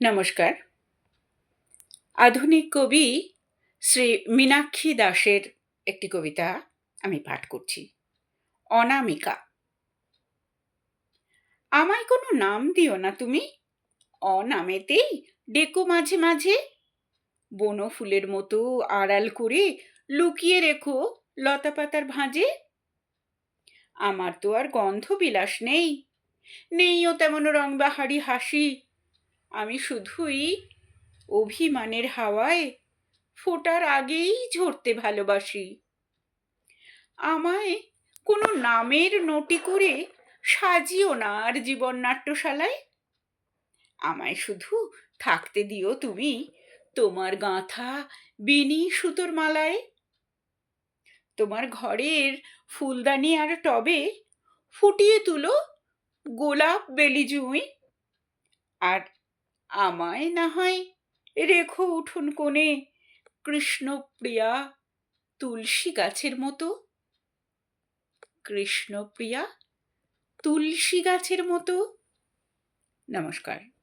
নমস্কার। আধুনিক কবি শ্রী মীনাক্ষী দাশের একটি কবিতা আমি পাঠ করছি। অনামিকা। আমায় কোনো নাম দিও না তুমি, অনামেতেই ডেকো মাঝে মাঝে। বনফুলের মতো আড়াল করে লুকিয়ে রেখো লতাপাতার ভাঁজে। আমার তো আর গন্ধবিলাস নেই, নেইও তেমন রংবাহারি হাসি। আমি শুধুই অভিমানের হাওয়ায় ফোটার আগেই ঝরতে ভালোবাসি। আমায় কোনো নামের নটি করে সাজিও না আর জীবন নাট্যশালায়। আমায় শুধু থাকতে দিও তুমি তোমার গাঁথা বিনি সুতোর মালায়। তোমার ঘরের ফুলদানি আর টবে ফুটিয়ে তুলো গোলাপ বেলি জুঁই। আর আমায় না হয় রেখো উঠোন কোণে কৃষ্ণপ্রিয়া তুলসী গাছের মতো। কৃষ্ণপ্রিয়া তুলসী গাছের মতো। নমস্কার।